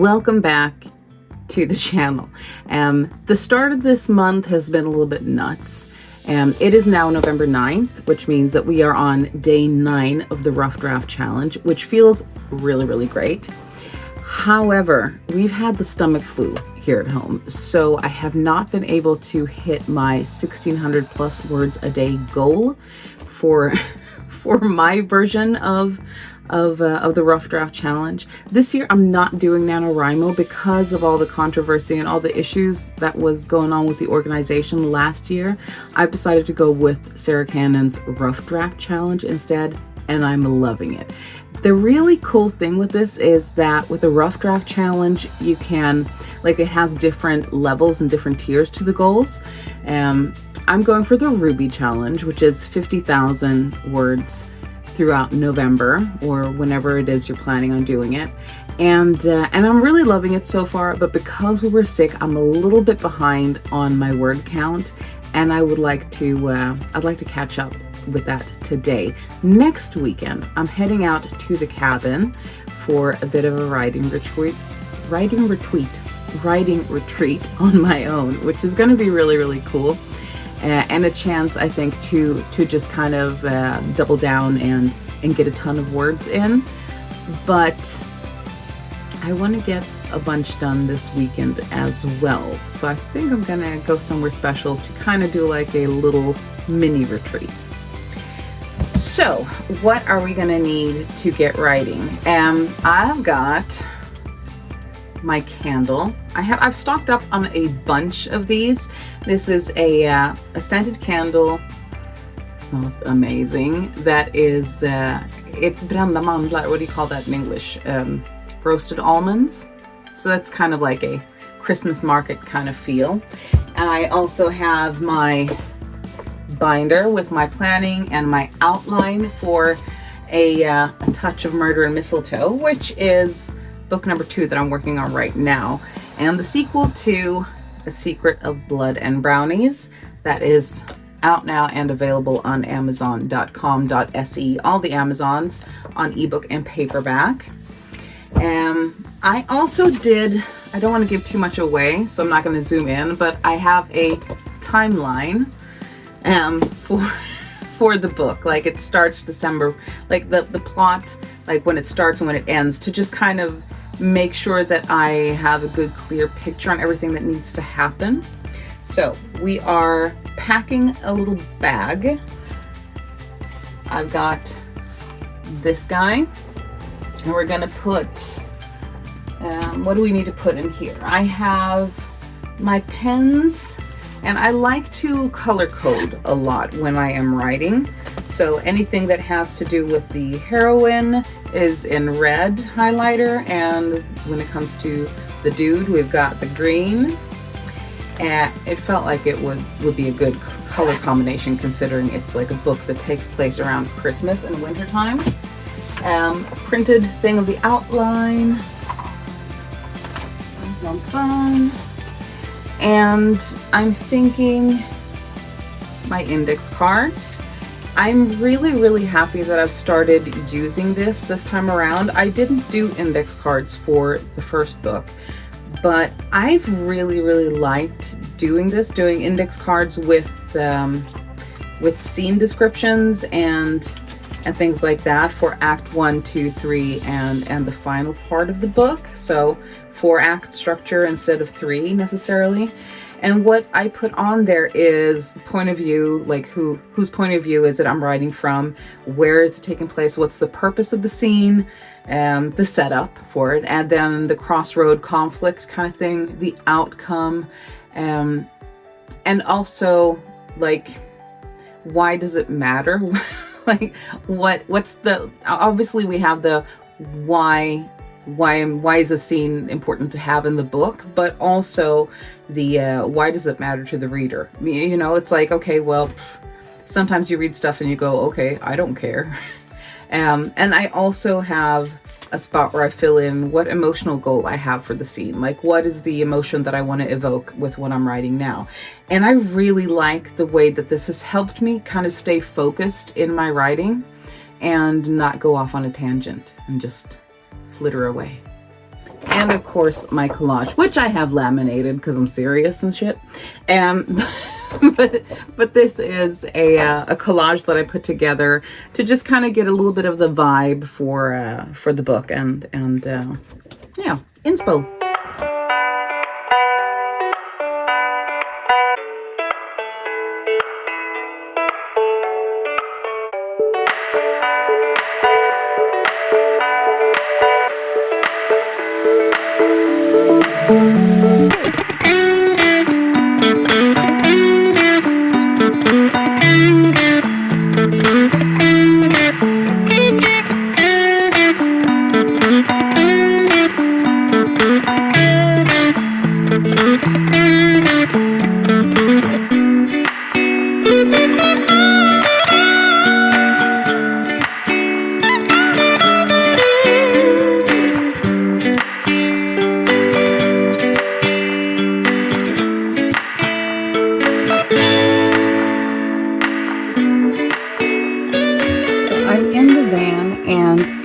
Welcome back to the channel. The start of this month has been a little bit nuts. It is now November 9th, which means that we are on day 9 of the Rough Draft Challenge, which feels really, really great. However, we've had the stomach flu here at home, so I have not been able to hit my 1,600 plus words a day goal for my version of the Rough Draft Challenge. This year I'm not doing Nanowrimo because of all the controversy and all the issues that was going on with the organization last year. I've decided to go with Sarra Cannon's Rough Draft Challenge instead, and I'm loving it. The really cool thing with this is that with the Rough Draft Challenge, you can, it has different levels and different tiers to the goals. I'm going for the Ruby Challenge, which is 50,000 words throughout November or whenever it is you're planning on doing it. And I'm really loving it so far, but because we were sick, I'm a little bit behind on my word count, and I'd like to catch up with that today. Next weekend, I'm heading out to the cabin for a bit of a writing retreat on my own, which is going to be really, really cool. And a chance, I think, to just kind of double down and get a ton of words in. But I want to get a bunch done this weekend as well. So I think I'm going to go somewhere special to kind of do like a little mini retreat. So what are we going to need to get writing? I've got my candle. I've stocked up on a bunch of these. This is a scented candle. It smells amazing. That is it's brända mandlar. What do you call that in English? Roasted almonds. So that's kind of like a Christmas market kind of feel. And I also have my binder with my planning and my outline for a touch of murder and mistletoe, which is book number 2 that I'm working on right now, and the sequel to A Secret of Blood and Brownies that is out now and available on amazon.com.se, all the Amazons, on ebook and paperback. I also did, I don't want to give too much away, so I'm not going to zoom in, but I have a timeline for the book. Like, it starts December, like the plot, like when it starts and when it ends, to just kind of make sure that I have a good clear picture on everything that needs to happen. So we are packing a little bag. I've got this guy, and we're gonna put, what do we need to put in here? I have my pens, and I like to color code a lot when I am writing. So anything that has to do with the heroine is in red highlighter, and when it comes to the dude, we've got the green. And it felt like it would be a good color combination, considering it's like a book that takes place around Christmas and winter time. A printed thing of the outline. And I'm thinking my index cards. I'm really, really happy that I've started using this time around. I didn't do index cards for the first book, but I've really, really liked doing index cards with scene descriptions and things like that for Act 1, 2, 3, and the final part of the book. So 4-act structure instead of 3 necessarily. And what I put on there is the point of view, like whose point of view is it I'm writing from, where is it taking place, what's the purpose of the scene, the setup for it, and then the crossroad conflict kind of thing, the outcome, and also like, why does it matter? Like what's the, obviously we have the why is a scene important to have in the book, but also the why does it matter to the reader? You know, it's like, okay, well, sometimes you read stuff and you go, okay, I don't care. And I also have a spot where I fill in what emotional goal I have for the scene. Like, what is the emotion that I want to evoke with what I'm writing now? And I really like the way that this has helped me kind of stay focused in my writing and not go off on a tangent and just flitter away. And of course my collage, which I have laminated because I'm serious and shit. But this is a collage that I put together to just kind of get a little bit of the vibe for the book and yeah, inspo.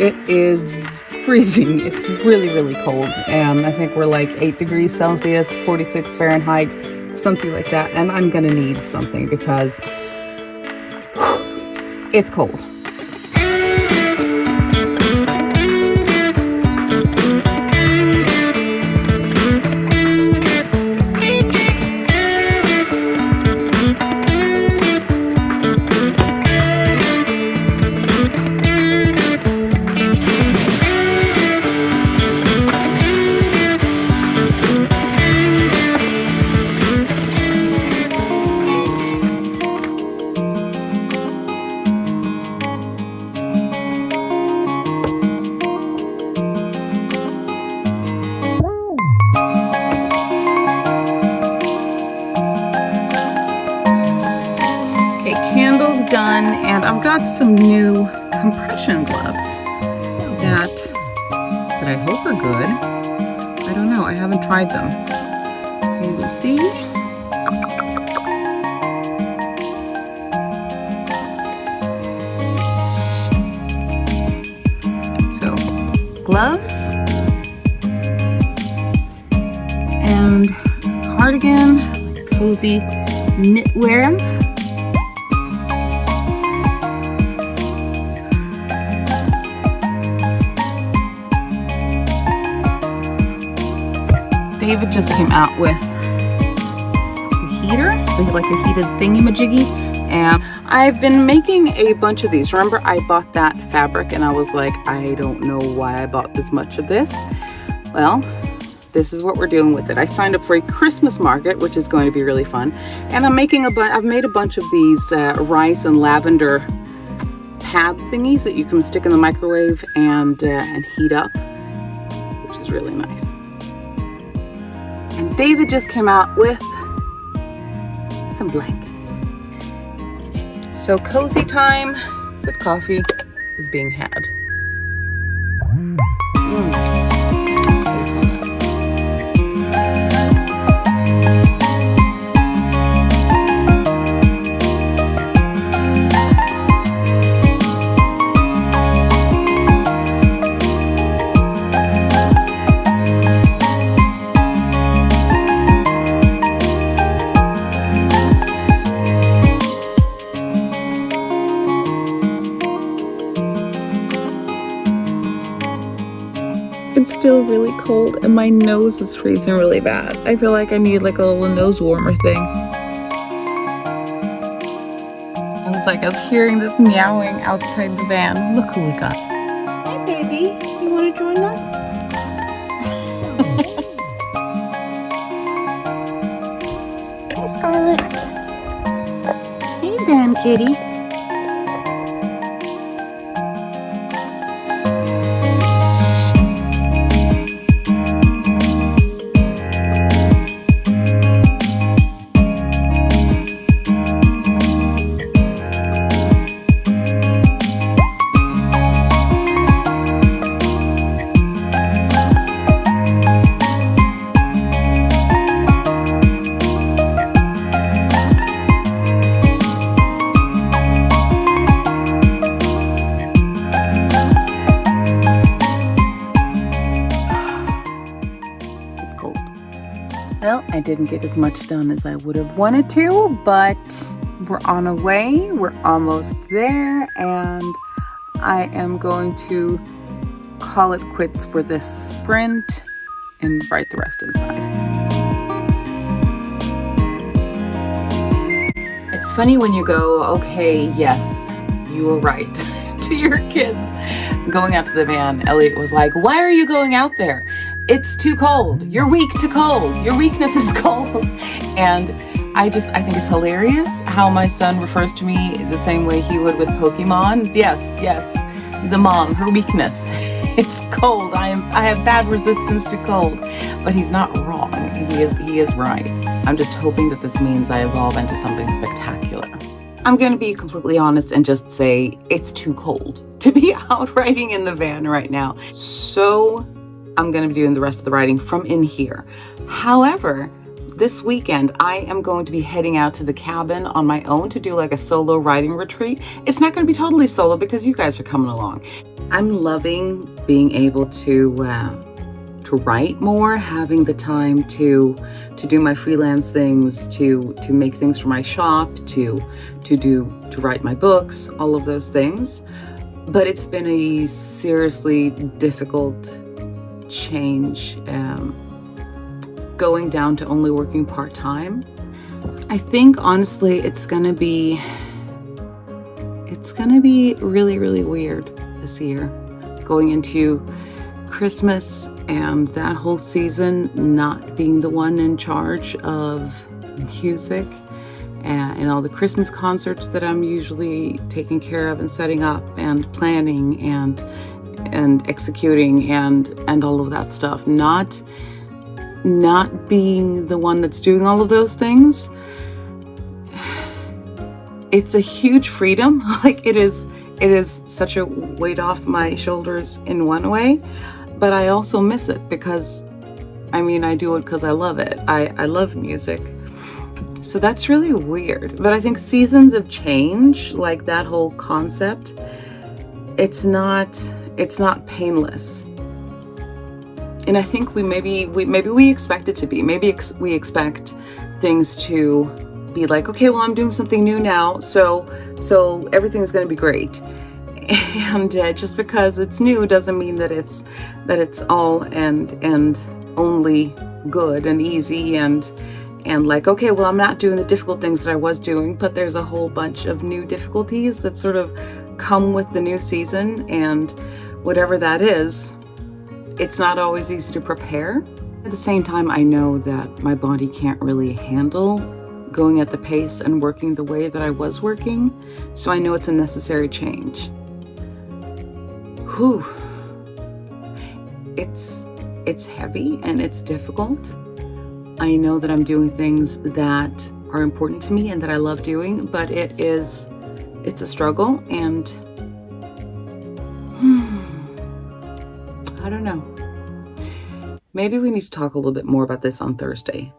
It is freezing. It's really, really cold. I think we're like 8 degrees Celsius, 46 Fahrenheit, something like that. And I'm gonna need something because it's cold. Candles done, and I've got some new compression gloves that I hope are good. I don't know, I haven't tried them. Okay, we'll see. So, gloves and cardigan, cozy knitwear. David just came out with a heater, like a heated thingy-majiggy, and I've been making a bunch of these. Remember, I bought that fabric and I was like, I don't know why I bought this much of this. Well, this is what we're doing with it. I signed up for a Christmas market, which is going to be really fun, and I've made a bunch of these rice and lavender pad thingies that you can stick in the microwave and heat up, which is really nice. And David just came out with some blankets. So cozy time with coffee is being had. It's still really cold and my nose is freezing really bad. I feel like I need like a little nose warmer thing. I was hearing this meowing outside the van. Look who we got. Hey baby, you want to join us? Hey Scarlett. Hey van kitty. I didn't get as much done as I would have wanted to, but we're on our way. We're almost there, and I am going to call it quits for this sprint and write the rest inside. It's funny when you go, okay, yes, you were right, to your kids. Going out to the van, Elliot was like, why are you going out there? It's too cold. You're weak to cold. Your weakness is cold. And I think it's hilarious how my son refers to me the same way he would with Pokemon. Yes, the mom, her weakness. It's cold. I have bad resistance to cold. But he's not wrong. He is right. I'm just hoping that this means I evolve into something spectacular. I'm going to be completely honest and just say it's too cold to be out riding in the van right now. So I'm going to be doing the rest of the riding from in here. However, this weekend, I am going to be heading out to the cabin on my own to do like a solo riding retreat. It's not going to be totally solo because you guys are coming along. I'm loving being able to write more, having the time to do my freelance things, to make things for my shop, to write my books, all of those things. But it's been a seriously difficult change, going down to only working part-time. I think honestly it's gonna be really, really weird this year, going into Christmas and that whole season not being the one in charge of music and all the Christmas concerts that I'm usually taking care of and setting up and planning and executing and all of that stuff. Not being the one that's doing all of those things. It's a huge freedom. Like it is such a weight off my shoulders in one way, but I also miss it because I do it because I love it. I love music. So that's really weird. But I think seasons of change, like that whole concept, it's not painless. And I think we expect it to be. Maybe we expect things to be like, okay, well, I'm doing something new now, so everything's going to be great. And just because it's new doesn't mean that it's all and only good and easy and like, okay, well, I'm not doing the difficult things that I was doing, but there's a whole bunch of new difficulties that sort of come with the new season, and whatever that is, it's not always easy to prepare. At the same time, I know that my body can't really handle going at the pace and working the way that I was working, so I know it's a necessary change. Whew. It's heavy and it's difficult. I know that I'm doing things that are important to me and that I love doing, but it's a struggle, and I don't know. Maybe we need to talk a little bit more about this on Thursday,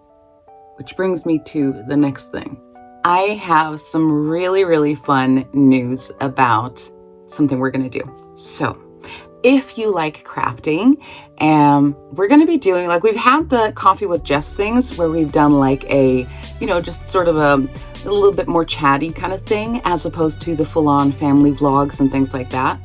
which brings me to the next thing. I have some really, really fun news about something we're going to do. So if you like crafting, we're going to be doing, like, we've had the Coffee with Jess things where we've done like a, just sort of a little bit more chatty kind of thing, as opposed to the full-on family vlogs and things like that.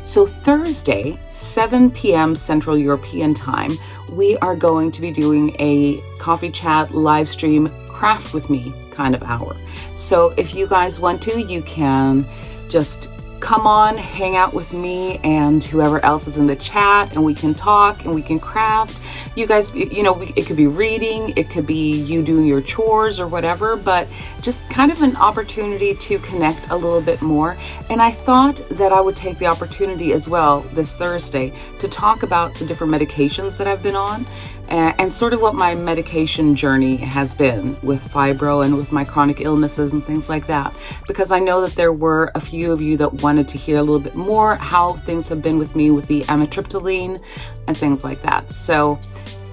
So Thursday, 7 p.m. Central European Time, we are going to be doing a coffee chat live stream craft with me kind of hour. So if you guys want to, you can just come on, hang out with me and whoever else is in the chat, and we can talk and we can craft. You guys, it could be reading, it could be you doing your chores or whatever, but just kind of an opportunity to connect a little bit more. And I thought that I would take the opportunity as well this Thursday to talk about the different medications that I've been on, and sort of what my medication journey has been with fibro and with my chronic illnesses and things like that. Because I know that there were a few of you that wanted to hear a little bit more how things have been with me with the amitriptyline and things like that. So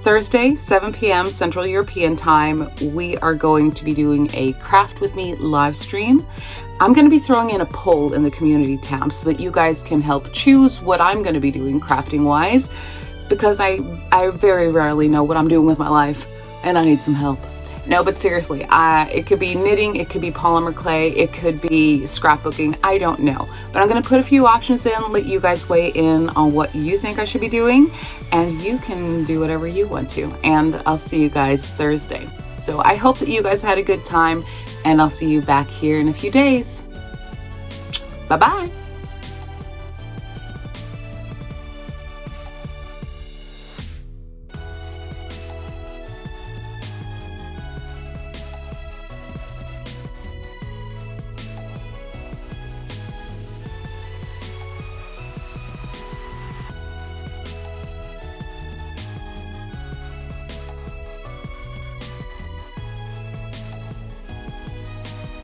Thursday, 7 p.m. Central European Time, we are going to be doing a Craft With Me live stream. I'm going to be throwing in a poll in the community tab so that you guys can help choose what I'm going to be doing crafting wise, because I very rarely know what I'm doing with my life. and I need some help. No, but seriously, it could be knitting, it could be polymer clay, it could be scrapbooking, I don't know. But I'm gonna put a few options in, let you guys weigh in on what you think I should be doing, and you can do whatever you want to. And I'll see you guys Thursday. So I hope that you guys had a good time, and I'll see you back here in a few days. Bye-bye.